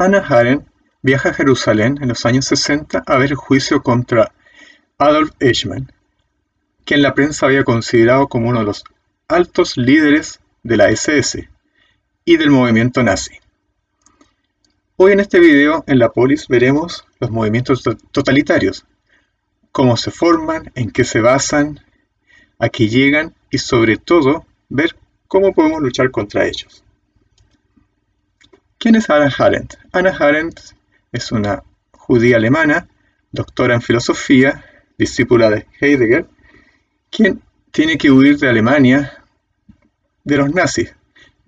Hannah Arendt viaja a Jerusalén en los años 60 a ver el juicio contra Adolf Eichmann, quien la prensa había considerado como uno de los altos líderes de la SS y del movimiento nazi. Hoy en este video en la Polis veremos los movimientos totalitarios, cómo se forman, en qué se basan, a qué llegan y sobre todo ver cómo podemos luchar contra ellos. ¿Quién es Hannah Arendt? Hannah Arendt es una judía alemana, doctora en filosofía, discípula de Heidegger, quien tiene que huir de Alemania de los nazis,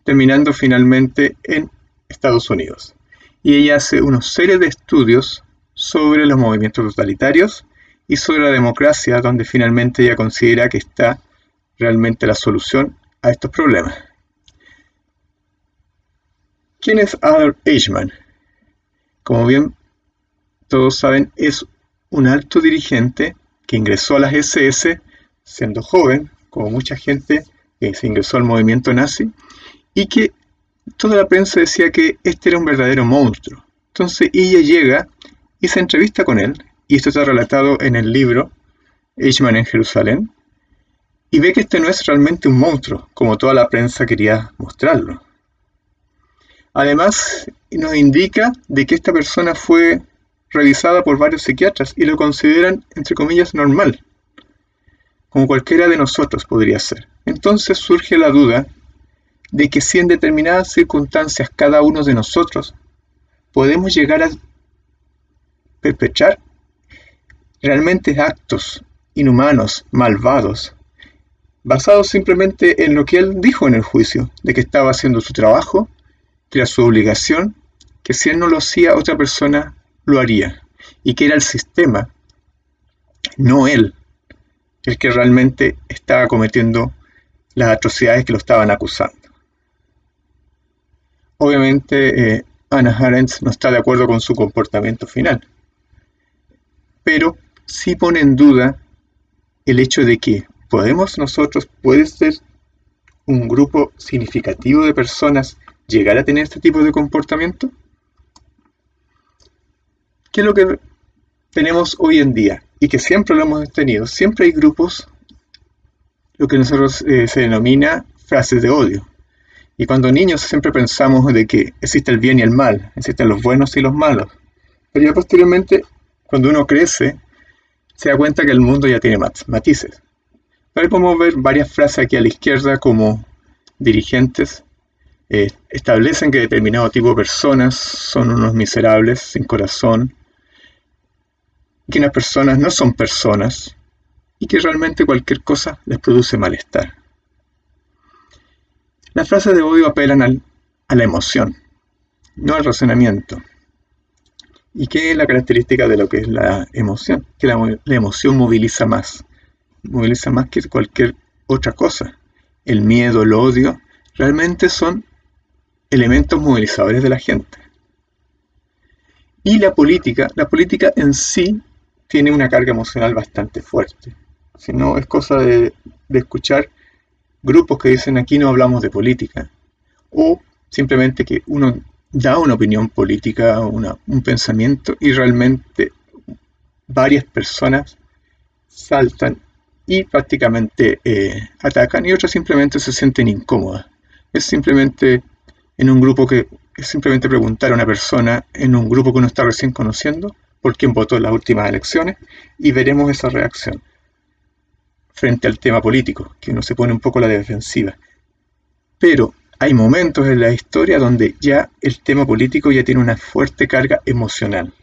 terminando finalmente en Estados Unidos. Y ella hace una serie de estudios sobre los movimientos totalitarios y sobre la democracia, donde finalmente ella considera que está realmente la solución a estos problemas. ¿Quién es Adolf Eichmann? Como bien todos saben, es un alto dirigente que ingresó a las SS siendo joven, como mucha gente que se ingresó al movimiento nazi, y que toda la prensa decía que este era un verdadero monstruo. Entonces ella llega y se entrevista con él, y esto está relatado en el libro Eichmann en Jerusalén, y ve que este no es realmente un monstruo, como toda la prensa quería mostrarlo. Además, nos indica de que esta persona fue revisada por varios psiquiatras y lo consideran, entre comillas, normal, como cualquiera de nosotros podría ser. Entonces surge la duda de que si en determinadas circunstancias cada uno de nosotros podemos llegar a perpetrar realmente actos inhumanos, malvados, basados simplemente en lo que él dijo en el juicio, de que estaba haciendo su trabajo, que era su obligación, que si él no lo hacía, otra persona lo haría, y que era el sistema, no él, el que realmente estaba cometiendo las atrocidades que lo estaban acusando. Obviamente, Hannah Arendt no está de acuerdo con su comportamiento final, pero sí pone en duda el hecho de que puede ser un grupo significativo de personas llegar a tener este tipo de comportamiento. ¿Qué es lo que tenemos hoy en día? Y que siempre lo hemos tenido. Siempre hay grupos, lo que nosotros se denomina frases de odio. Y cuando niños siempre pensamos de que existe el bien y el mal, existen los buenos y los malos. Pero ya posteriormente, cuando uno crece, se da cuenta que el mundo ya tiene matices. Pero podemos ver varias frases aquí a la izquierda como dirigentes establecen que determinado tipo de personas son unos miserables, sin corazón, que unas personas no son personas y que realmente cualquier cosa les produce malestar. Las frases de odio apelan a la emoción, no al razonamiento. ¿Y qué es la característica de lo que es la emoción? Que la emoción moviliza más que cualquier otra cosa. El miedo, el odio, realmente son elementos movilizadores de la gente. Y la política en sí tiene una carga emocional bastante fuerte. Si no, es cosa de escuchar grupos que dicen aquí no hablamos de política, o simplemente que uno da una opinión política, un pensamiento, y realmente varias personas saltan y prácticamente atacan, y otras simplemente se sienten incómodas. Es simplemente en un grupo que es simplemente preguntar a una persona en un grupo que uno está recién conociendo por quién votó en las últimas elecciones, y veremos esa reacción frente al tema político, que uno se pone un poco a la defensiva. Pero hay momentos en la historia donde ya el tema político ya tiene una fuerte carga emocional.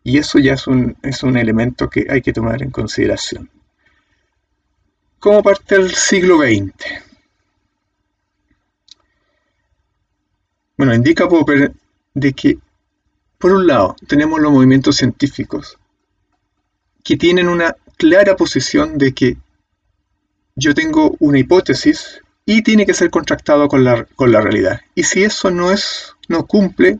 Y eso ya es un elemento que hay que tomar en consideración. ¿Cómo parte el siglo XX? Bueno, indica Popper de que, por un lado, tenemos los movimientos científicos que tienen una clara posición de que yo tengo una hipótesis y tiene que ser contrastado con la realidad. Y si eso no cumple,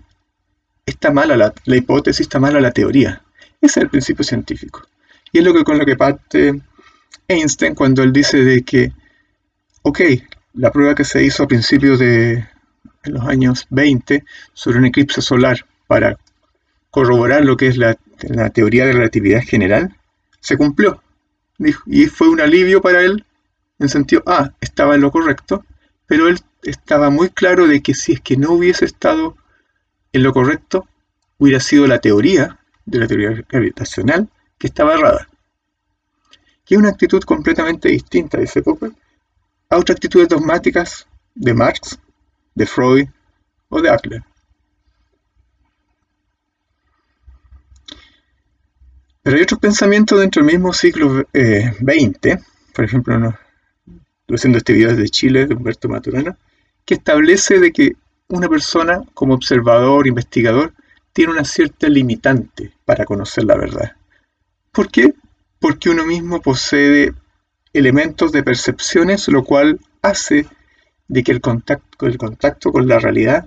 está mala la hipótesis, está mala la teoría. Ese es el principio científico. Y es con lo que parte Einstein cuando él dice de que, ok, la prueba que se hizo a principios de en los años 20 sobre un eclipse solar para corroborar lo que es la teoría de relatividad general, se cumplió. Y fue un alivio para él, en sentido, estaba en lo correcto, pero él estaba muy claro de que si es que no hubiese estado en lo correcto, hubiera sido la teoría de la teoría gravitacional que estaba errada. Que es una actitud completamente distinta, dice Popper, a otras actitudes dogmáticas de Marx, de Freud o de Adler. Pero hay otros pensamientos dentro del mismo siglo XX, por ejemplo, estoy haciendo este video desde Chile, de Humberto Maturana, que establece de que una persona como observador, investigador, tiene una cierta limitante para conocer la verdad. ¿Por qué? Porque uno mismo posee elementos de percepciones, lo cual hace de que el contacto con la realidad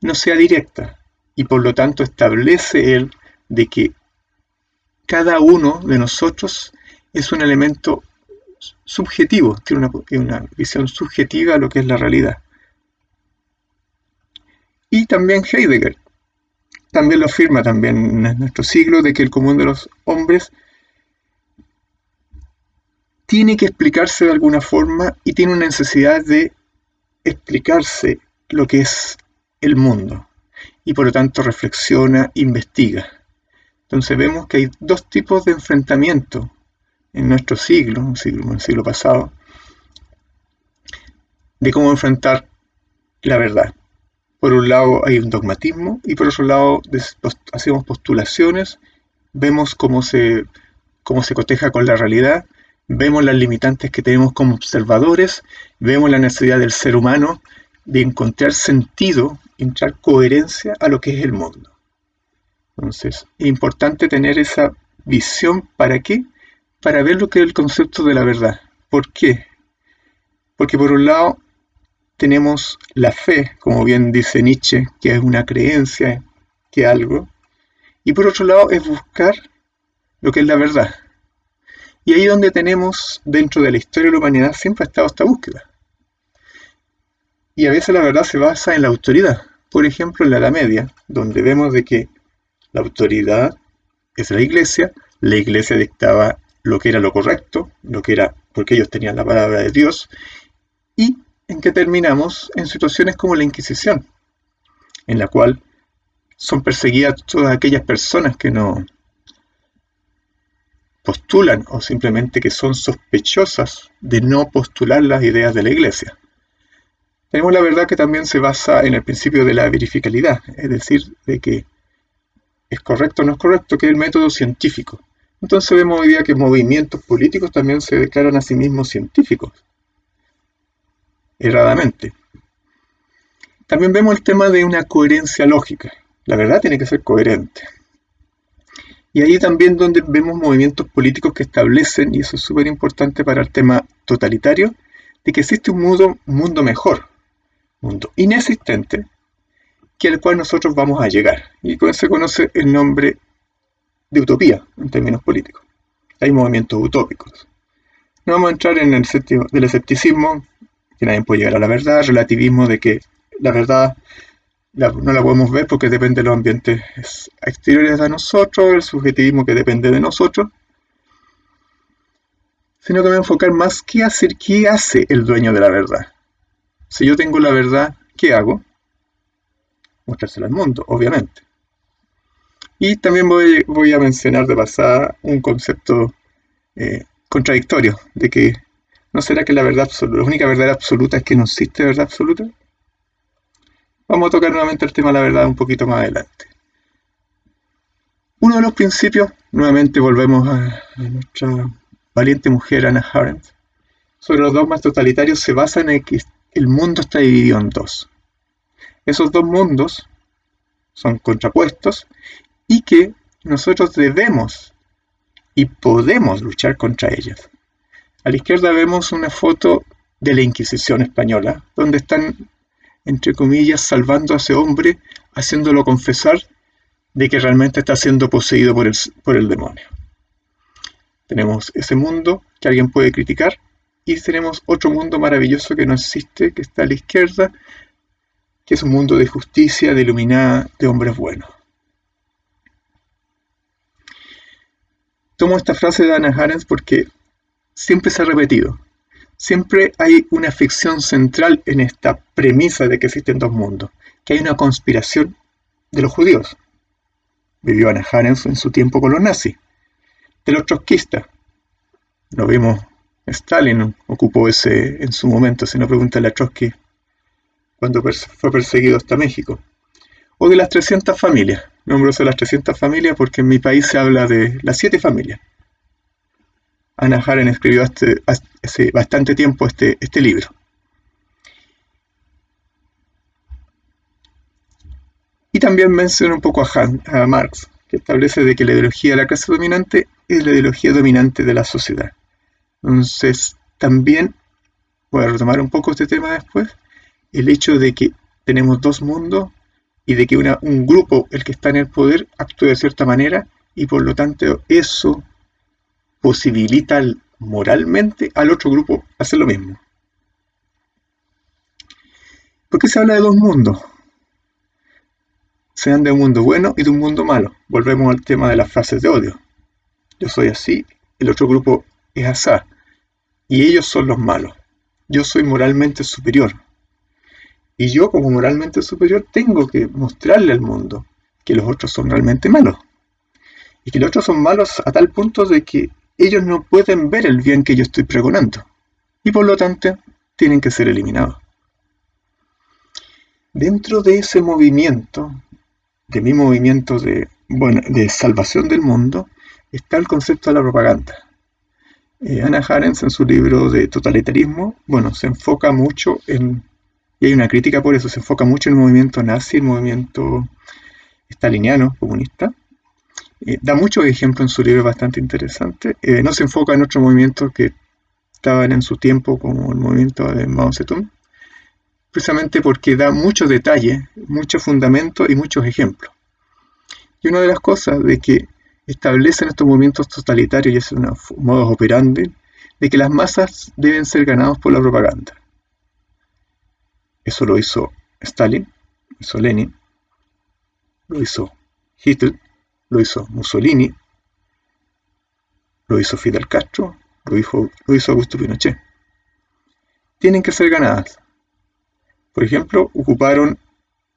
no sea directa, y por lo tanto establece él de que cada uno de nosotros es un elemento subjetivo, tiene una visión subjetiva a lo que es la realidad. Y también Heidegger también lo afirma también en nuestro siglo, de que el común de los hombres tiene que explicarse de alguna forma y tiene una necesidad de explicarse lo que es el mundo, y por lo tanto reflexiona, investiga. Entonces vemos que hay dos tipos de enfrentamiento en nuestro siglo, en el siglo pasado, de cómo enfrentar la verdad. Por un lado hay un dogmatismo y por otro lado hacemos postulaciones, vemos cómo se coteja con la realidad, vemos las limitantes que tenemos como observadores, vemos la necesidad del ser humano de encontrar sentido, entrar coherencia a lo que es el mundo. Entonces, es importante tener esa visión. ¿Para qué? Para ver lo que es el concepto de la verdad. ¿Por qué? Porque por un lado tenemos la fe, como bien dice Nietzsche, que es una creencia, que algo, y por otro lado es buscar lo que es la verdad. Y ahí es donde tenemos, dentro de la historia de la humanidad, siempre ha estado esta búsqueda. Y a veces la verdad se basa en la autoridad. Por ejemplo, en la Edad Media, donde vemos de que la autoridad es la iglesia dictaba lo que era lo correcto, lo que era, porque ellos tenían la palabra de Dios, y en que terminamos en situaciones como la Inquisición, en la cual son perseguidas todas aquellas personas que no postulan o simplemente que son sospechosas de no postular las ideas de la iglesia. Tenemos la verdad que también se basa en el principio de la verificabilidad, es decir, de que es correcto o no es correcto, que es el método científico. Entonces vemos hoy día que movimientos políticos también se declaran a sí mismos científicos, erradamente. También vemos el tema de una coherencia lógica. La verdad tiene que ser coherente. Y ahí también donde vemos movimientos políticos que establecen, y eso es súper importante para el tema totalitario, de que existe un mundo mejor, mundo inexistente, que al cual nosotros vamos a llegar. Y con eso se conoce el nombre de utopía en términos políticos. Hay movimientos utópicos. No vamos a entrar en el sentido del escepticismo, que nadie puede llegar a la verdad, relativismo de que la verdad no la podemos ver porque depende de los ambientes exteriores a nosotros, el subjetivismo que depende de nosotros, sino que voy a enfocar más qué hace el dueño de la verdad. Si yo tengo la verdad, ¿qué hago? Mostrársela al mundo, obviamente. Y también voy a mencionar de pasada un concepto contradictorio, de que ¿no será que la única verdad absoluta es que no existe verdad absoluta? Vamos a tocar nuevamente el tema de la verdad un poquito más adelante. Uno de los principios, nuevamente volvemos a nuestra valiente mujer Hannah Arendt, sobre los dogmas totalitarios se basa en que el mundo está dividido en dos. Esos dos mundos son contrapuestos y que nosotros debemos y podemos luchar contra ellas. A la izquierda vemos una foto de la Inquisición española, donde están, entre comillas, salvando a ese hombre, haciéndolo confesar de que realmente está siendo poseído por el demonio. Tenemos ese mundo que alguien puede criticar y tenemos otro mundo maravilloso que no existe, que está a la izquierda, que es un mundo de justicia, de iluminada, de hombres buenos. Tomo esta frase de Hannah Arendt porque siempre se ha repetido. Siempre hay una ficción central en esta premisa de que existen dos mundos, que hay una conspiración de los judíos. Vivió Hannah Arendt en su tiempo con los nazis. De los trotskistas. Lo vimos, Stalin ocupó ese en su momento, si no pregúntale a Trotsky cuando fue perseguido hasta México. O de las 300 familias. Nombro eso de las 300 familias porque en mi país se habla de las 7 familias. Hannah Arendt escribió hace bastante tiempo este libro. Y también menciona un poco a Marx, que establece de que la ideología de la clase dominante es la ideología dominante de la sociedad. Entonces, también, voy a retomar un poco este tema después, el hecho de que tenemos dos mundos y de que un grupo, el que está en el poder, actúe de cierta manera y por lo tanto eso posibilita moralmente al otro grupo hacer lo mismo. ¿Por qué se habla de dos mundos? Se habla de un mundo bueno y de un mundo malo. Volvemos al tema de las frases de odio. Yo soy así, el otro grupo es asá, y ellos son los malos. Yo soy moralmente superior. Y yo, como moralmente superior, tengo que mostrarle al mundo que los otros son realmente malos. Y que los otros son malos a tal punto de que ellos no pueden ver el bien que yo estoy pregonando. Y por lo tanto, tienen que ser eliminados. Dentro de ese movimiento, de mi movimiento de salvación del mundo, está el concepto de la propaganda. Hannah Arendt, en su libro de totalitarismo, se enfoca mucho y hay una crítica por eso, se enfoca mucho en el movimiento nazi, el movimiento staliniano, comunista. Da muchos ejemplos en su libro bastante interesantes. No se enfoca en otros movimientos que estaban en su tiempo, como el movimiento de Mao Zedong, precisamente porque da muchos detalles, muchos fundamentos y muchos ejemplos. Y una de las cosas de que establecen estos movimientos totalitarios, y es un modus operandi, de que las masas deben ser ganadas por la propaganda. Eso lo hizo Stalin, lo hizo Lenin, lo hizo Hitler, lo hizo Mussolini, lo hizo Fidel Castro, lo hizo Augusto Pinochet. Tienen que ser ganadas. Por ejemplo, ocuparon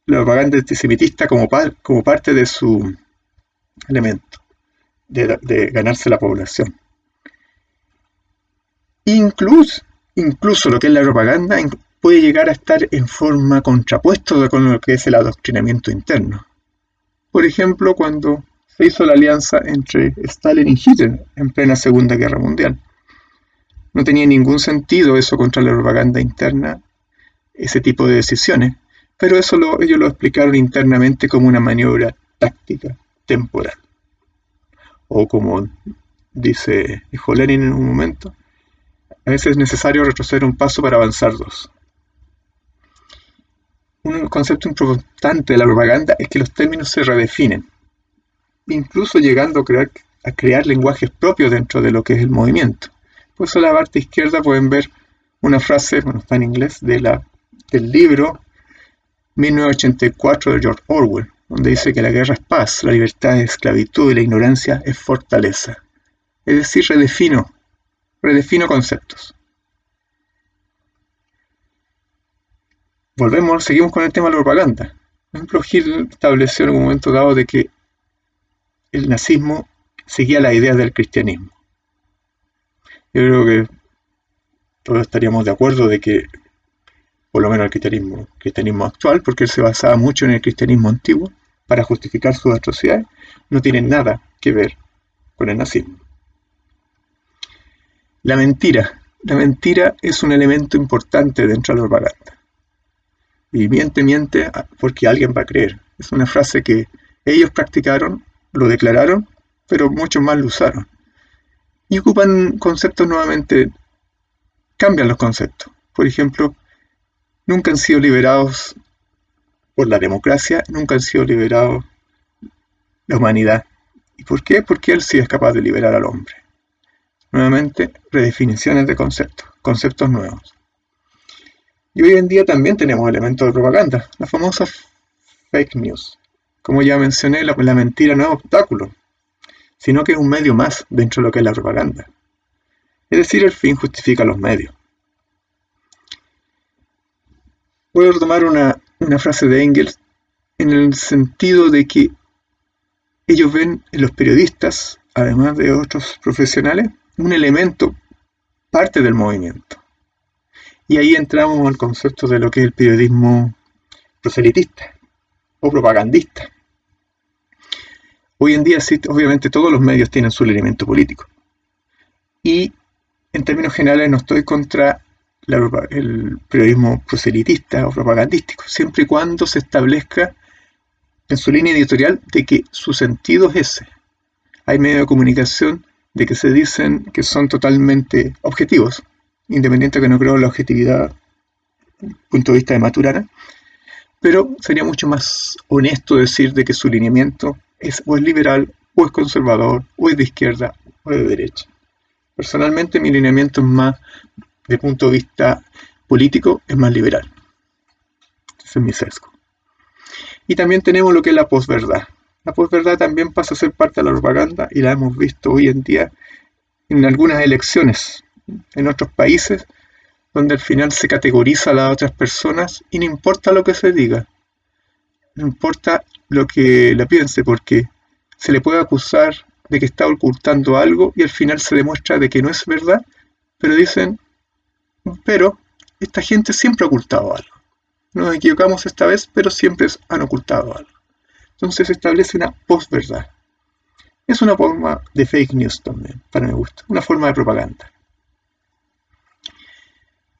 la propaganda antisemitista como parte de su elemento de ganarse la población. Incluso lo que es la propaganda puede llegar a estar en forma contrapuesta con lo que es el adoctrinamiento interno. Por ejemplo, cuando se hizo la alianza entre Stalin y Hitler en plena Segunda Guerra Mundial. No tenía ningún sentido eso contra la propaganda interna, ese tipo de decisiones, pero eso ellos lo explicaron internamente como una maniobra táctica temporal. O como dijo Lenin en un momento, a veces es necesario retroceder un paso para avanzar dos. Un concepto importante de la propaganda es que los términos se redefinen, incluso llegando a crear lenguajes propios dentro de lo que es el movimiento. Por eso en la parte izquierda pueden ver una frase, está en inglés, del libro 1984 de George Orwell, donde dice que la guerra es paz, la libertad es esclavitud y la ignorancia es fortaleza. Es decir, redefino conceptos. Seguimos con el tema de la propaganda. Por ejemplo, Hitler estableció en un momento dado de que el nazismo seguía la idea del cristianismo. Yo creo que todos estaríamos de acuerdo de que, por lo menos el cristianismo actual, porque él se basaba mucho en el cristianismo antiguo para justificar sus atrocidades, no tiene nada que ver con el nazismo. La mentira es un elemento importante dentro de la propaganda. Y miente porque alguien va a creer. Es una frase que ellos practicaron, lo declararon, pero muchos más lo usaron. Y ocupan conceptos nuevamente, cambian los conceptos. Por ejemplo, nunca han sido liberados por la democracia, nunca han sido liberados la humanidad. ¿Y por qué? Porque él sí es capaz de liberar al hombre. Nuevamente, redefiniciones de conceptos nuevos. Y hoy en día también tenemos elementos de propaganda, la famosa fake news. Como ya mencioné, la mentira no es obstáculo, sino que es un medio más dentro de lo que es la propaganda. Es decir, el fin justifica los medios. Voy a retomar una frase de Engels en el sentido de que ellos ven en los periodistas, además de otros profesionales, un elemento, parte del movimiento. Y ahí entramos al concepto de lo que es el periodismo proselitista o propagandista. Hoy en día, sí, obviamente, todos los medios tienen su elemento político. Y en términos generales no estoy contra el periodismo proselitista o propagandístico, siempre y cuando se establezca en su línea editorial de que su sentido es ese. Hay medios de comunicación de que se dicen que son totalmente objetivos, independiente de que no creo en la objetividad desde el punto de vista de Maturana, pero sería mucho más honesto decir de que su lineamiento es o es liberal, o es conservador, o es de izquierda, o es de derecha. Personalmente mi lineamiento es más, de punto de vista político, es más liberal. Ese es mi sesgo. Y también tenemos lo que es la posverdad. La posverdad también pasa a ser parte de la propaganda y la hemos visto hoy en día en algunas elecciones en otros países, donde al final se categoriza a las otras personas y no importa lo que se diga, no importa lo que la piense, porque se le puede acusar de que está ocultando algo y al final se demuestra de que no es verdad, pero dicen, pero esta gente siempre ha ocultado algo. Nos equivocamos esta vez, pero siempre han ocultado algo. Entonces se establece una posverdad. Es una forma de fake news también, para mi gusto, una forma de propaganda.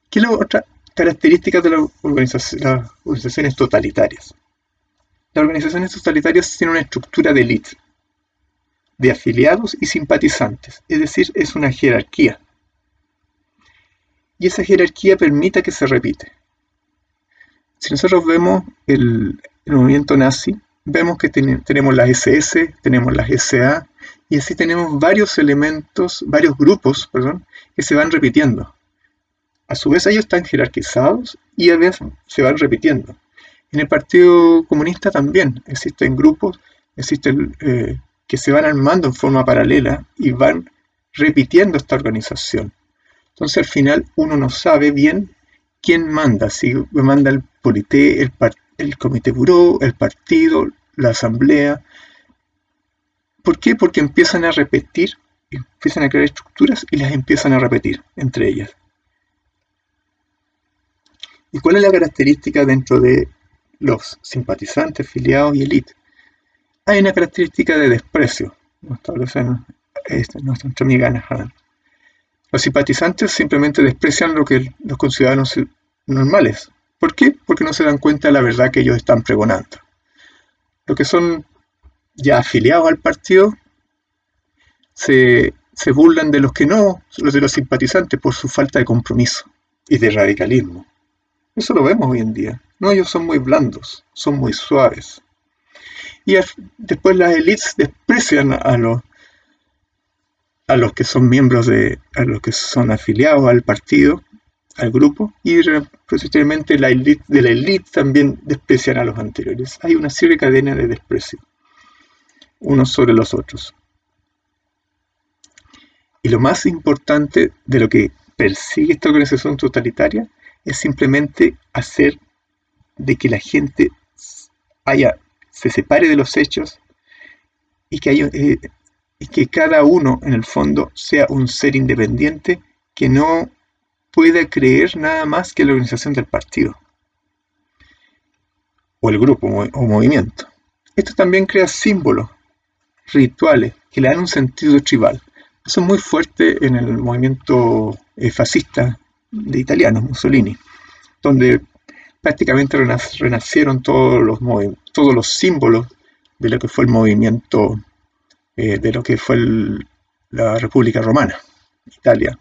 ¿Qué es la otra característica de las organizaciones totalitarias? Las organizaciones totalitarias tienen una estructura de élite, de afiliados y simpatizantes, es decir, es una jerarquía. Y esa jerarquía permite que se repite. Si nosotros vemos el movimiento nazi, vemos que tenemos las SS, tenemos las SA, y así tenemos varios elementos, varios grupos, que se van repitiendo. A su vez ellos están jerarquizados y a veces se van repitiendo. En el Partido Comunista también existen grupos, existen que se van armando en forma paralela y van repitiendo esta organización. Entonces al final uno no sabe bien quién manda, si manda el Polité, el Comité Buró, el partido, la asamblea. ¿Por qué? Porque empiezan a repetir, empiezan a crear estructuras y las empiezan a repetir entre ellas. ¿Y cuál es la característica dentro de los simpatizantes, afiliados y élite? Hay una característica de desprecio, como establece nuestra amiga Hannah Arendt. Los simpatizantes simplemente desprecian lo que los conciudadanos normales. ¿Por qué? Porque no se dan cuenta de la verdad que ellos están pregonando. Los que son ya afiliados al partido se burlan de los que no, de los simpatizantes, por su falta de compromiso y de radicalismo. Eso lo vemos hoy en día. No, ellos son muy blandos, son muy suaves. Y después las élites desprecian a los que son miembros a los que son afiliados al partido, al grupo, y posteriormente la élite de la élite también desprecian a los anteriores. Hay una serie de cadenas de desprecio, unos sobre los otros. Y lo más importante de lo que persigue esta organización totalitaria es simplemente hacer de que la gente se separe de los hechos y que cada uno en el fondo sea un ser independiente que no pueda creer nada más que la organización del partido o el grupo o movimiento. Esto también crea símbolos, rituales que le dan un sentido tribal. Eso es muy fuerte en el movimiento fascista de italianos, Mussolini, donde prácticamente renacieron todos los símbolos de lo que fue el movimiento, de lo que fue la República Romana, Italia.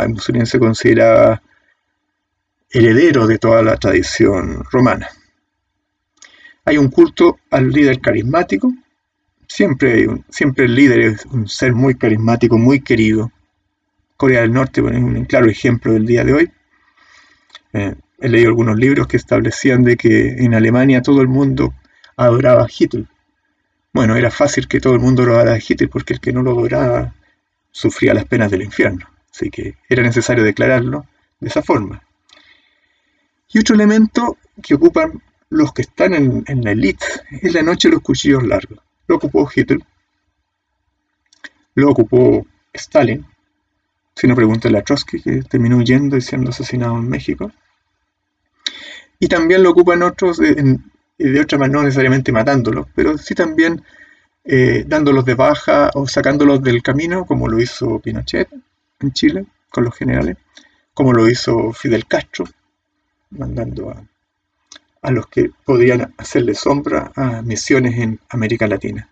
Mussolini se considera heredero de toda la tradición romana. Hay un culto al líder carismático. Siempre el líder es un ser muy carismático, muy querido. Corea del Norte es un claro ejemplo del día de hoy. He leído algunos libros que establecían de que en Alemania todo el mundo adoraba a Hitler. Bueno, era fácil que todo el mundo adorara a Hitler porque el que no lo adoraba sufría las penas del infierno. Así que era necesario declararlo de esa forma. Y otro elemento que ocupan los que están en la élite es la noche de los cuchillos largos. Lo ocupó Hitler, lo ocupó Stalin, si no pregúntale a Trotsky, que terminó huyendo y siendo asesinado en México. Y también lo ocupan otros de otra manera, no necesariamente matándolos, pero sí también dándolos de baja o sacándolos del camino, como lo hizo Pinochet en Chile con los generales, como lo hizo Fidel Castro, mandando a los que podían hacerle sombra a misiones en América Latina.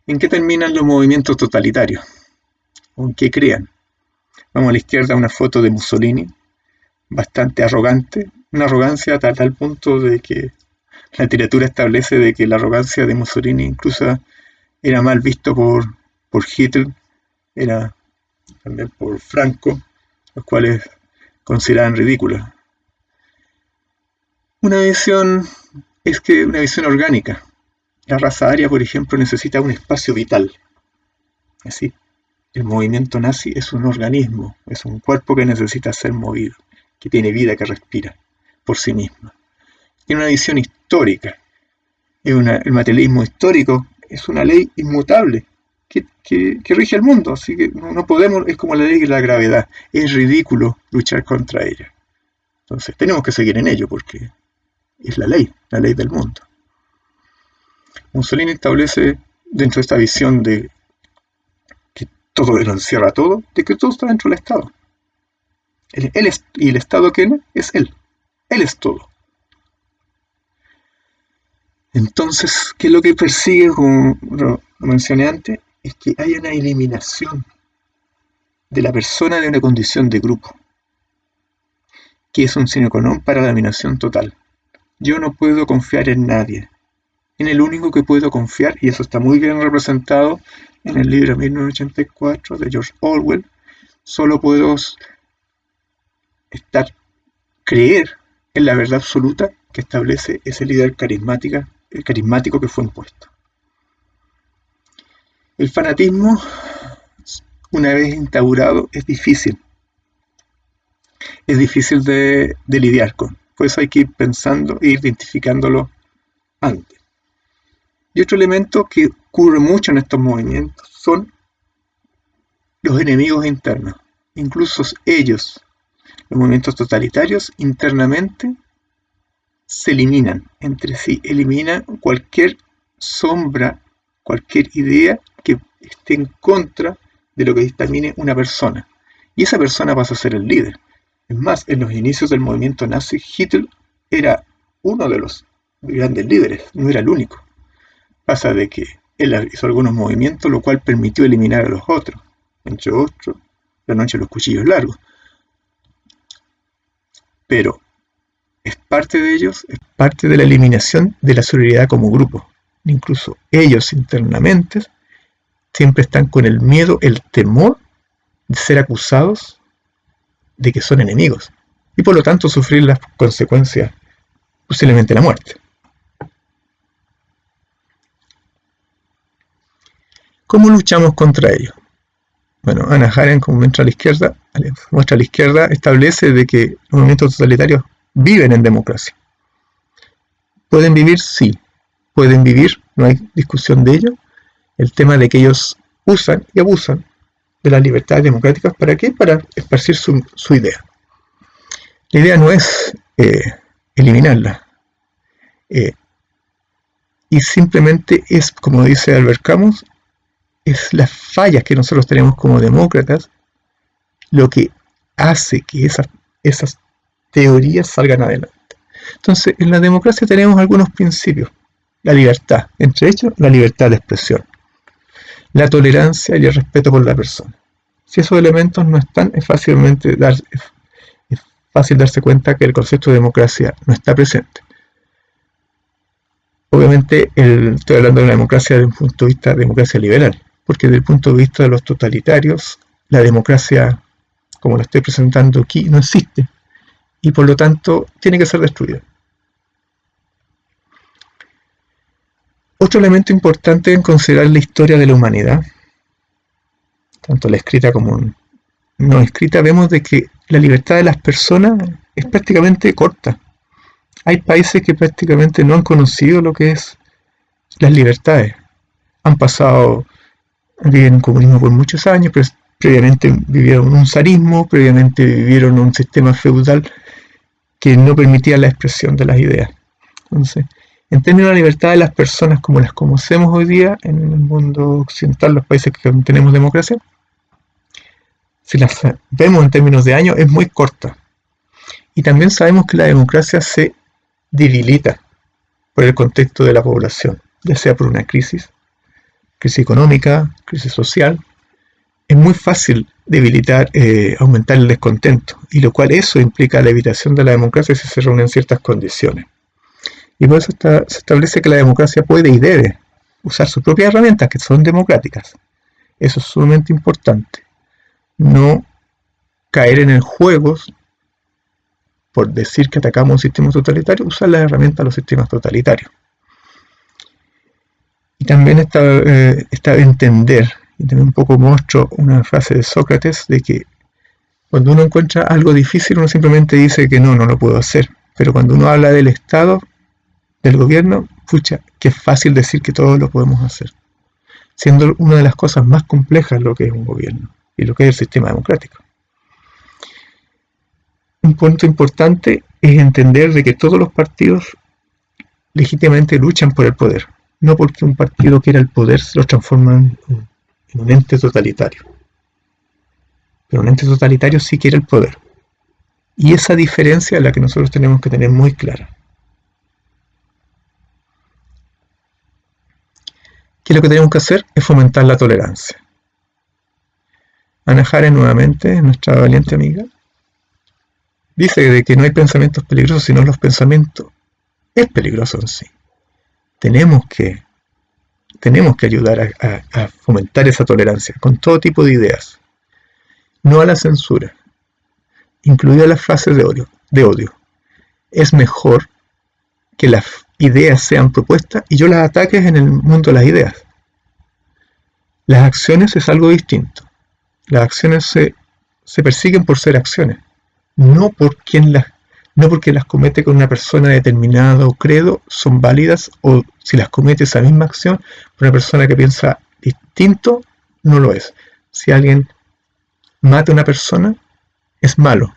¿En qué terminan los movimientos totalitarios? ¿O en qué crean? Vamos a la izquierda, una foto de Mussolini, bastante arrogante, una arrogancia a tal punto de que la literatura establece de que la arrogancia de Mussolini incluso era mal visto por Hitler, era también por Franco, los cuales consideraban ridícula. Una visión orgánica. La raza aria, por ejemplo, necesita un espacio vital. Así, el movimiento nazi es un organismo, es un cuerpo que necesita ser movido, que tiene vida, que respira por sí mismo. Tiene una visión histórica. El materialismo histórico es una ley inmutable que rige el mundo, así que no podemos, es como la ley de la gravedad, es ridículo luchar contra ella. Entonces tenemos que seguir en ello porque es la ley del mundo. Mussolini establece dentro de esta visión de que todo lo encierra todo, de que todo está dentro del Estado. ¿Y el Estado quién es? Él. Él es todo. Entonces, ¿qué es lo que persigue, como lo mencioné antes? Es que haya una eliminación de la persona de una condición de grupo, que es un sine qua non para la dominación total. Yo no puedo confiar en nadie. En el único que puedo confiar, y eso está muy bien representado en el libro 1984 de George Orwell, solo puedo creer en la verdad absoluta que establece ese líder carismático que fue impuesto. El fanatismo, una vez instaurado, es difícil. Es difícil de lidiar con. Por eso hay que ir pensando e identificándolo antes. Y otro elemento que ocurre mucho en estos movimientos son los enemigos internos. Incluso ellos, los movimientos totalitarios, internamente se eliminan entre sí, eliminan cualquier sombra, cualquier idea que esté en contra de lo que dictamine una persona. Y esa persona pasa a ser el líder. Es más, en los inicios del movimiento nazi, Hitler era uno de los grandes líderes, no era el único. Pasa de que él hizo algunos movimientos, lo cual permitió eliminar a los otros, entre otros, la noche de los cuchillos largos. Pero es parte de ellos, es parte de la eliminación de la solidaridad como grupo. Incluso ellos internamente siempre están con el miedo, el temor de ser acusados de que son enemigos y por lo tanto sufrir las consecuencias, posiblemente la muerte. ¿Cómo luchamos contra ello? Bueno, Hannah Arendt, como muestra a la izquierda, establece de que los movimientos totalitarios viven en democracia. ¿Pueden vivir? Sí. Pueden vivir, no hay discusión de ello. El tema de que ellos usan y abusan de las libertades democráticas, ¿para qué? Para esparcir su idea. La idea no es eliminarla. Y simplemente es, como dice Albert Camus, es las fallas que nosotros tenemos como demócratas lo que hace que esas teorías salgan adelante. Entonces, en la democracia tenemos algunos principios. La libertad, entre ellos la libertad de expresión, la tolerancia y el respeto por la persona. Si esos elementos no están, es fácil darse cuenta que el concepto de democracia no está presente. Obviamente estoy hablando de una democracia desde un punto de vista de democracia liberal, porque desde el punto de vista de los totalitarios, la democracia, como la estoy presentando aquí, no existe. y por lo tanto tiene que ser destruida. Otro elemento importante en considerar la historia de la humanidad, tanto la escrita como no escrita, vemos de que la libertad de las personas es prácticamente corta. Hay países que prácticamente no han conocido lo que es las libertades. Han pasado, viven en comunismo por muchos años, pero previamente vivieron un zarismo, previamente vivieron un sistema feudal que no permitía la expresión de las ideas. Entonces, en términos de la libertad de las personas como las conocemos hoy día en el mundo occidental, los países que tenemos democracia, si las vemos en términos de años, es muy corta. Y también sabemos que la democracia se debilita por el contexto de la población, ya sea por una crisis económica, crisis social. Es muy fácil debilitar, aumentar el descontento, y lo cual eso implica la evitación de la democracia si se reúnen ciertas condiciones. Y por eso se establece que la democracia puede y debe usar sus propias herramientas, que son democráticas. Eso es sumamente importante. No caer en el juego por decir que atacamos un sistema totalitario, usar las herramientas de los sistemas totalitarios. Y también está entender, y también un poco muestro una frase de Sócrates, de que cuando uno encuentra algo difícil, uno simplemente dice que no lo puedo hacer. Pero cuando uno habla del Estado, del gobierno, pucha, que es fácil decir que todos lo podemos hacer, siendo una de las cosas más complejas lo que es un gobierno y lo que es el sistema democrático. Un punto importante es entender de que todos los partidos legítimamente luchan por el poder, no porque un partido quiera el poder se lo transforman en un ente totalitario. Pero un ente totalitario sí quiere el poder. Y esa diferencia es la que nosotros tenemos que tener muy clara. ¿Qué es lo que tenemos que hacer? Es fomentar la tolerancia. Hannah Arendt, nuevamente, nuestra valiente amiga, dice de que no hay pensamientos peligrosos, sino los pensamientos es peligroso en sí. Tenemos que ayudar a fomentar esa tolerancia con todo tipo de ideas. No a la censura, incluidas las frases de odio. Es mejor que las ideas sean propuestas y yo las ataque en el mundo de las ideas. Las acciones es algo distinto. Las acciones se persiguen por ser acciones, no porque las comete con una persona determinada o credo son válidas, o si las comete esa misma acción por una persona que piensa distinto, no lo es. Si alguien mata a una persona, es malo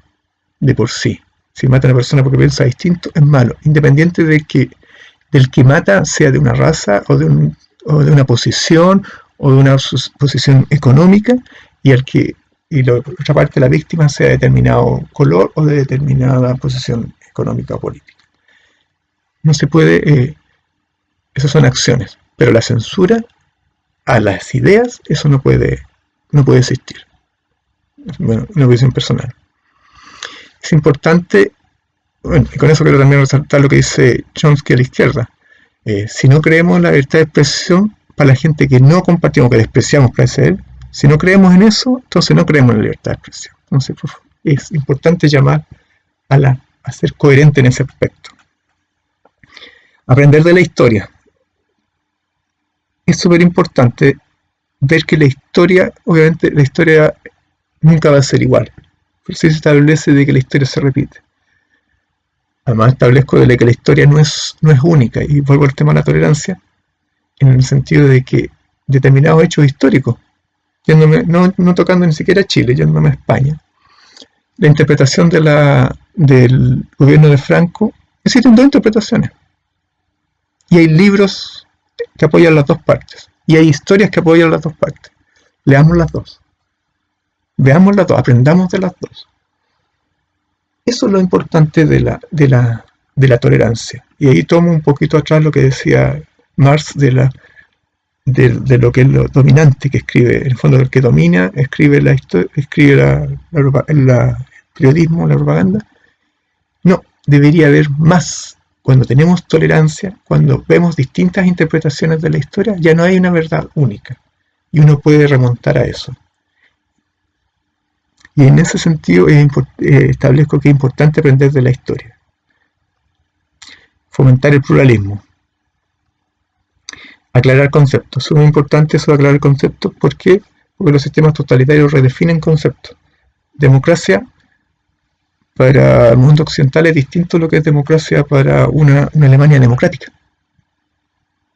de por sí. Si mata a una persona porque piensa distinto, es malo, independiente del que mata sea de una raza o de una posición o de una posición económica, y la otra parte, la víctima, sea de determinado color o de determinada posición económica o política. No se puede, esas son acciones, pero la censura a las ideas, eso no puede existir. Bueno, una visión personal. Es importante, bueno, y con eso quiero también resaltar lo que dice Chomsky a la izquierda. Si no creemos en la libertad de expresión, para la gente que no compartimos, que despreciamos, parece él, si no creemos en eso, entonces no creemos en la libertad de expresión. Entonces, es importante llamar a ser coherente en ese aspecto. Aprender de la historia. Es súper importante ver que la historia, obviamente la historia nunca va a ser igual, pero sí se establece de que la historia se repite. Además establezco de que la historia no es única, y vuelvo al tema de la tolerancia, en el sentido de que determinados hechos históricos, no tocando ni siquiera Chile, yéndome a España, la interpretación del gobierno de Franco, existen dos interpretaciones, y hay libros que apoyan las dos partes, y hay historias que apoyan las dos partes. Leamos las dos, veamos las dos, aprendamos de las dos. Eso es lo importante de la tolerancia. Y ahí tomo un poquito atrás lo que decía Marx de lo que es lo dominante, que escribe, en el fondo el que domina, escribe el periodismo, la propaganda. No, debería haber más. Cuando tenemos tolerancia, cuando vemos distintas interpretaciones de la historia, ya no hay una verdad única, y uno puede remontar a eso. Y en ese sentido establezco que es importante aprender de la historia. Fomentar el pluralismo. Aclarar conceptos. Es muy importante eso de aclarar conceptos. ¿Por qué? Porque los sistemas totalitarios redefinen conceptos. Democracia para el mundo occidental es distinto a lo que es democracia para una Alemania democrática.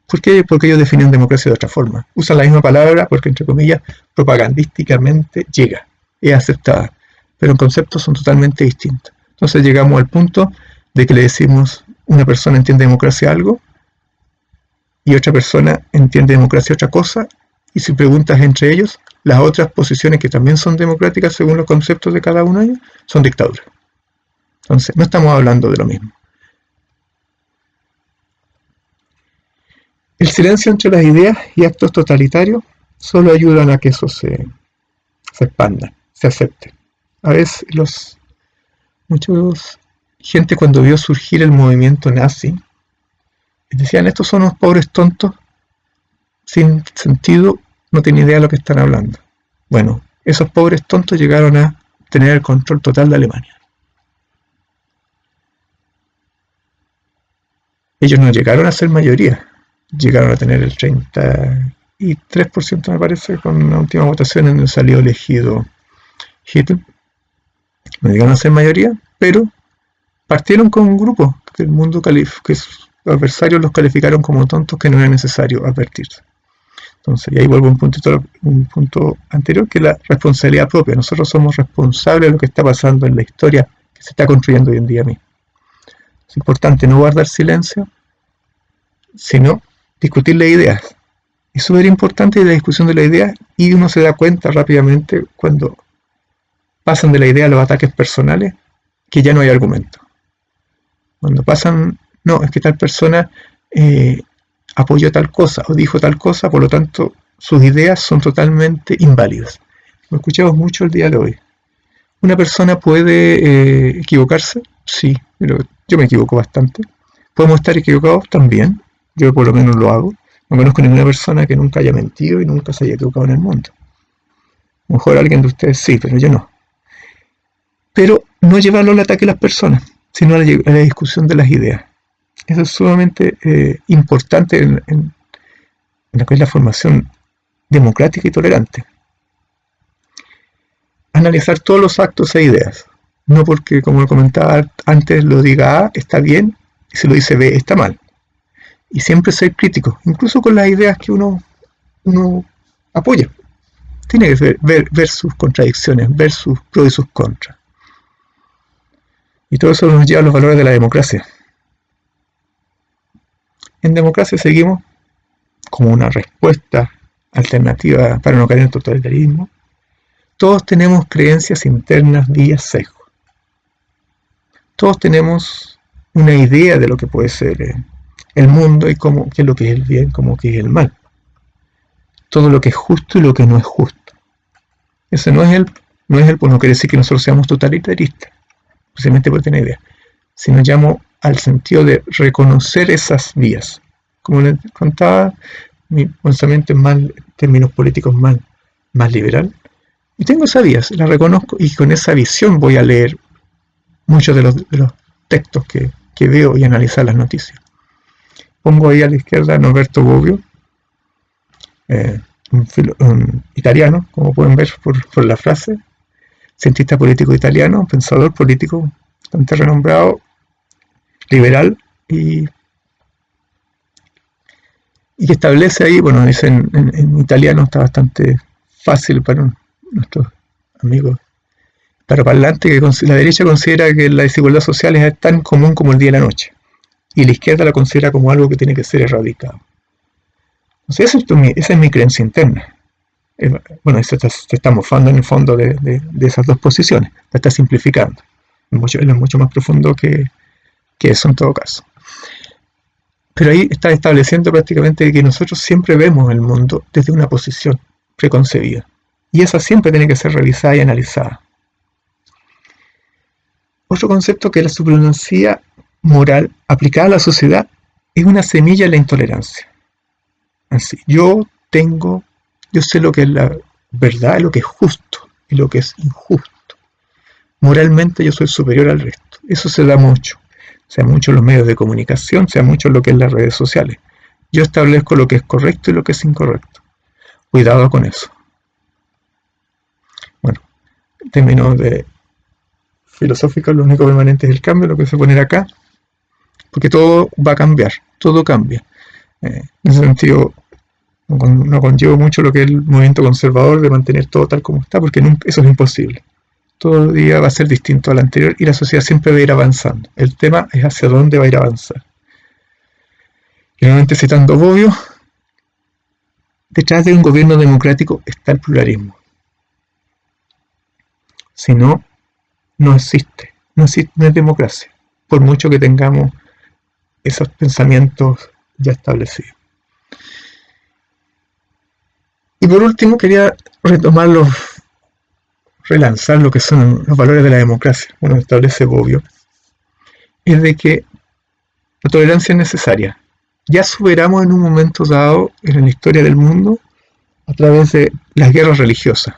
¿Por qué? Porque ellos definen democracia de otra forma. Usan la misma palabra porque, entre comillas, propagandísticamente llega, es aceptada, pero en conceptos son totalmente distintos. Entonces llegamos al punto de que le decimos una persona entiende democracia algo y otra persona entiende democracia otra cosa, y si preguntas entre ellos, las otras posiciones que también son democráticas según los conceptos de cada uno de ellos, son dictaduras. Entonces, no estamos hablando de lo mismo. El silencio entre las ideas y actos totalitarios solo ayudan a que eso se expanda, se acepte. A veces muchos gente cuando vio surgir el movimiento nazi, decían, estos son unos pobres tontos, sin sentido, no tienen idea de lo que están hablando. Bueno, esos pobres tontos llegaron a tener el control total de Alemania. Ellos no llegaron a ser mayoría, llegaron a tener el 33%, me parece, con la última votación en donde salió elegido Hitler. No llegaron a ser mayoría, pero partieron con un grupo que el mundo que los adversarios los calificaron como tontos, que no era necesario advertirse. Entonces, y ahí vuelvo a un punto anterior, que es la responsabilidad propia. Nosotros somos responsables de lo que está pasando en la historia que se está construyendo hoy en día mismo. Es importante no guardar silencio, sino discutir las ideas. Es súper importante la discusión de las ideas, y uno se da cuenta rápidamente cuando pasan de la idea a los ataques personales, que ya no hay argumento. Cuando pasan, no, es que tal persona apoyó tal cosa o dijo tal cosa, por lo tanto sus ideas son totalmente inválidas. Lo escuchamos mucho el día de hoy. ¿Una persona puede equivocarse? Sí, pero yo me equivoco bastante. ¿Podemos estar equivocados? También. Yo por lo menos lo hago. No conozco ninguna persona que nunca haya mentido y nunca se haya equivocado en el mundo. A lo mejor alguien de ustedes sí, pero yo no. Pero no llevarlo al ataque a las personas, sino a la discusión de las ideas. Eso es sumamente importante en lo que es la formación democrática y tolerante. Analizar todos los actos e ideas. No porque, como comentaba antes, lo diga A está bien, y si lo dice B está mal. Y siempre ser crítico, incluso con las ideas que uno apoya. Tiene que ver sus contradicciones, ver sus pros y sus contras. Y todo eso nos lleva a los valores de la democracia. En democracia seguimos como una respuesta alternativa para no caer en el totalitarismo. Todos tenemos creencias internas vía sesgo. Todos tenemos una idea de lo que puede ser el mundo y qué es lo que es el bien, cómo que es el mal. Todo lo que es justo y lo que no es justo. Ese no quiere decir que nosotros seamos totalitaristas, precisamente por tener idea, sino llamo al sentido de reconocer esas vías. Como les contaba, mi pensamiento es más, en términos políticos, más liberal. Y tengo esa vía, la reconozco, y con esa visión voy a leer muchos de los textos que veo y analizar las noticias. Pongo ahí a la izquierda a Norberto Bobbio, un italiano, como pueden ver por la frase, cientista político italiano, pensador político bastante renombrado, liberal, y que establece ahí, bueno, dice en italiano, está bastante fácil para nuestros amigos paroparlantes, que la derecha considera que la desigualdad social es tan común como el día y la noche, y la izquierda la considera como algo que tiene que ser erradicado. Entonces esa es mi creencia interna. Bueno, se está mofando en el fondo de esas dos posiciones, la está simplificando. Es mucho más profundo que eso en todo caso. Pero ahí está estableciendo prácticamente que nosotros siempre vemos el mundo desde una posición preconcebida. Y esa siempre tiene que ser revisada y analizada. Otro concepto que es la supremacía moral aplicada a la sociedad es una semilla de la intolerancia. Así, yo sé lo que es la verdad, lo que es justo y lo que es injusto. moralmente yo soy superior al resto. Eso se da mucho, sea mucho en los medios de comunicación, sea mucho en lo que es las redes sociales. Yo establezco lo que es correcto y lo que es incorrecto. Cuidado con eso. Bueno, en términos de filosóficos, lo único permanente es el cambio, lo que se pone acá, porque todo va a cambiar, todo cambia. En ese sentido, no conllevo mucho lo que es el movimiento conservador de mantener todo tal como está, porque nunca, eso es imposible. Todo día va a ser distinto al anterior y la sociedad siempre va a ir avanzando. El tema es hacia dónde va a ir a avanzar. Y nuevamente citando Bobbio, detrás de un gobierno democrático está el pluralismo. Si no, no existe. No existe, no es democracia. Por mucho que tengamos esos pensamientos ya establecidos. Y por último quería relanzar lo que son los valores de la democracia. Bueno, establece Bobbio, es de que la tolerancia es necesaria. Ya superamos en un momento dado en la historia del mundo a través de las guerras religiosas.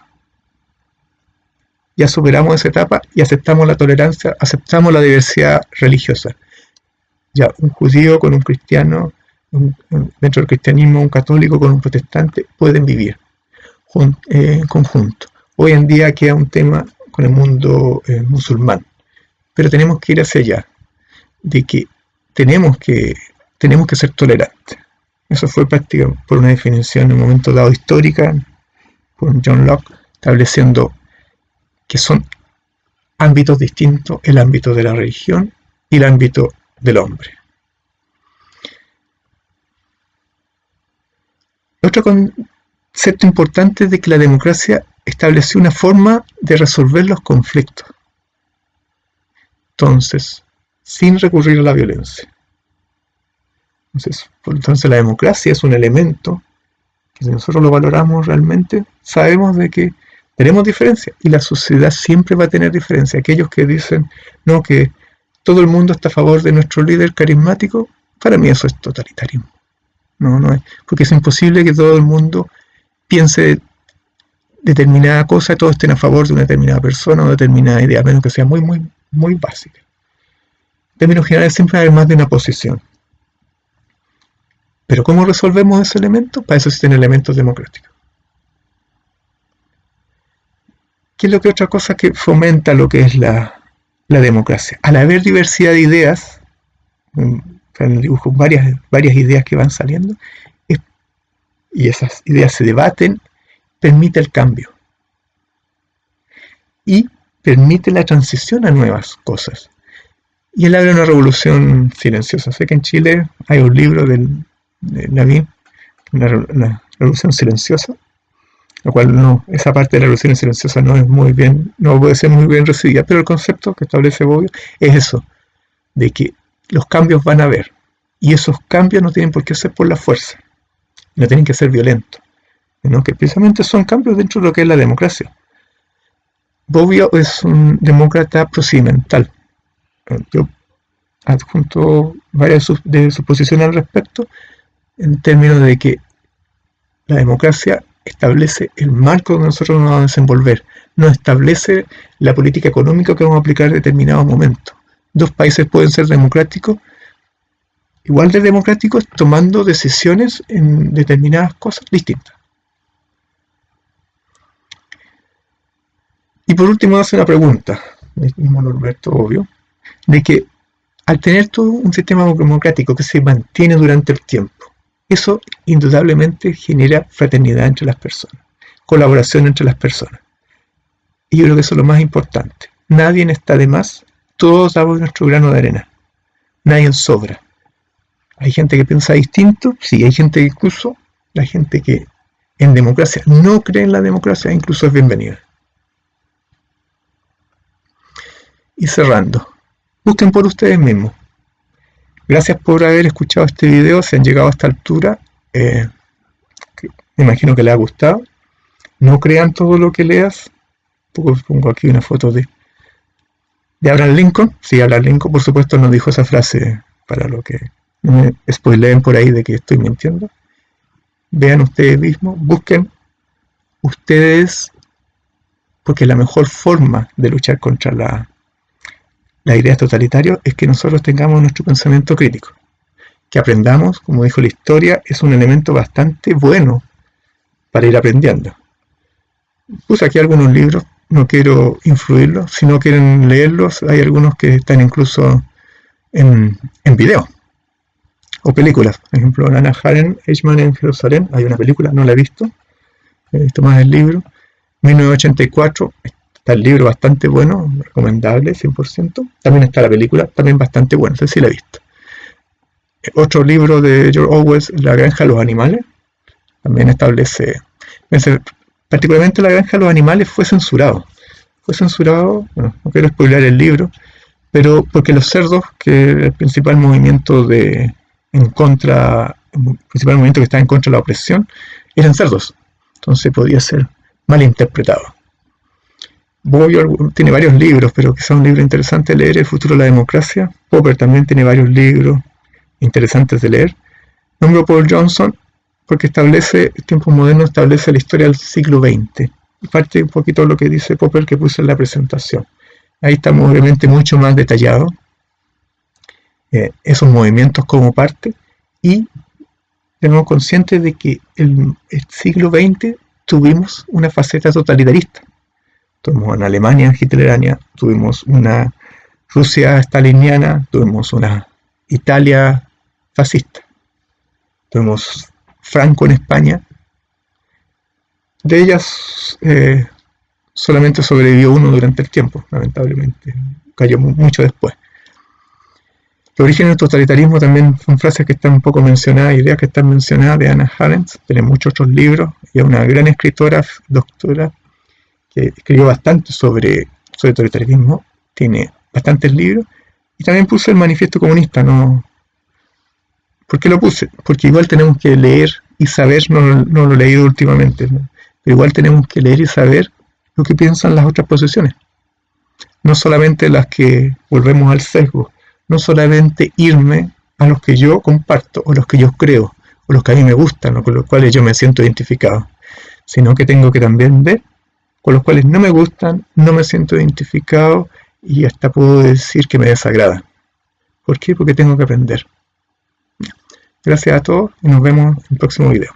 Ya superamos esa etapa y aceptamos la tolerancia, aceptamos la diversidad religiosa. Ya un judío con un cristiano, dentro del cristianismo un católico con un protestante pueden vivir en conjunto. Hoy en día queda un tema con el mundo musulmán, pero tenemos que ir hacia allá, de que tenemos que ser tolerantes. Eso fue prácticamente por una definición en un momento dado histórica, por John Locke, estableciendo que son ámbitos distintos, el ámbito de la religión y el ámbito del hombre. Otro concepto importante es de que la democracia estableció una forma de resolver los conflictos. Entonces, sin recurrir a la violencia. Entonces la democracia es un elemento que si nosotros lo valoramos realmente, sabemos de que tenemos diferencias y la sociedad siempre va a tener diferencias. Aquellos que dicen, no, que todo el mundo está a favor de nuestro líder carismático, para mí eso es totalitarismo. No es, porque es imposible que todo el mundo piense determinada cosa, todos estén a favor de una determinada persona o determinada idea, a menos que sea muy, muy, muy básica. En términos generales siempre va a haber más de una posición. Pero ¿cómo resolvemos ese elemento? Para eso existen elementos democráticos. ¿Qué es lo que otra cosa que fomenta lo que es la democracia? Al haber diversidad de ideas, en el dibujo varias ideas que van saliendo, y esas ideas se debaten, permite el cambio. Y permite la transición a nuevas cosas. Y él habla de una revolución silenciosa. Sé que en Chile hay un libro de Lavín, una revolución silenciosa, lo cual no, esa parte de la revolución silenciosa no es muy bien, no puede ser muy bien recibida, pero el concepto que establece Bobbio es eso, de que los cambios van a haber, y esos cambios no tienen por qué ser por la fuerza, no tienen que ser violentos, sino que precisamente son cambios dentro de lo que es la democracia. Bobbio es un demócrata procedimental. Yo adjunto varias de sus posiciones al respecto, en términos de que la democracia establece el marco donde nosotros nos vamos a desenvolver, no establece la política económica que vamos a aplicar en determinados momentos. Dos países pueden ser democráticos, igual de democráticos, tomando decisiones en determinadas cosas distintas. Y por último hace una pregunta, el mismo Norberto Bobbio, de que al tener todo un sistema democrático que se mantiene durante el tiempo, eso indudablemente genera fraternidad entre las personas, colaboración entre las personas. Y yo creo que eso es lo más importante. Nadie está de más, todos damos nuestro grano de arena. Nadie sobra. Hay gente que piensa distinto, sí, hay gente que incluso, la gente que en democracia no cree en la democracia, incluso es bienvenida. Y cerrando, busquen por ustedes mismos. Gracias por haber escuchado este video, si han llegado a esta altura, me imagino que les ha gustado. No crean todo lo que leas. Pongo aquí una foto de Abraham Lincoln. Sí, Abraham Lincoln, por supuesto, nos dijo esa frase para lo que no me spoileen por ahí de que estoy mintiendo. Vean ustedes mismos, busquen ustedes porque la mejor forma de luchar contra las ideas totalitarias es que nosotros tengamos nuestro pensamiento crítico. Que aprendamos, como dijo la historia, es un elemento bastante bueno para ir aprendiendo. Puse aquí algunos libros, no quiero influirlos, si no quieren leerlos, hay algunos que están incluso en video o películas. Por ejemplo, Hannah Arendt, Eichmann en Jerusalén, hay una película, no la he visto más el libro. 1984, está el libro bastante bueno, recomendable, 100%. También está la película, también bastante buena, no sé si la he visto. Otro libro de George Orwell, La granja de los animales, también establece, particularmente La granja de los animales fue censurado. Bueno, no quiero spoiler el libro, pero porque los cerdos, que el principal movimiento que está en contra de la opresión, eran cerdos. Entonces podía ser mal interpretado. Boyer tiene varios libros, pero quizá un libro interesante de leer, El futuro de la democracia. Popper también tiene varios libros interesantes de leer. Nombro Paul Johnson porque establece, en tiempos modernos, establece la historia del siglo XX. Y parte un poquito de lo que dice Popper que puse en la presentación. Ahí estamos obviamente mucho más detallados esos movimientos como parte, y tenemos conscientes de que el siglo XX tuvimos una faceta totalitarista. Tuvimos una Alemania hitleriana, tuvimos una Rusia staliniana, tuvimos una Italia fascista, tuvimos Franco en España. De ellas solamente sobrevivió uno durante el tiempo, lamentablemente, cayó mucho después. El origen del totalitarismo también son frases que están un poco mencionadas, ideas que están mencionadas de Hannah Arendt, tiene muchos otros libros, y es una gran escritora, doctora, que escribió bastante sobre totalitarismo, tiene bastantes libros, y también puse el manifiesto comunista, ¿no? ¿Por qué lo puse? Porque igual tenemos que leer y saber, no lo he leído últimamente, ¿no? Pero igual tenemos que leer y saber lo que piensan las otras posiciones, no solamente las que volvemos al sesgo, no solamente irme a los que yo comparto, o los que yo creo, o los que a mí me gustan, o con los cuales yo me siento identificado, sino que tengo que también ver con los cuales no me gustan, no me siento identificado, y hasta puedo decir que me desagrada. ¿Por qué? Porque tengo que aprender. Gracias a todos y nos vemos en el próximo video.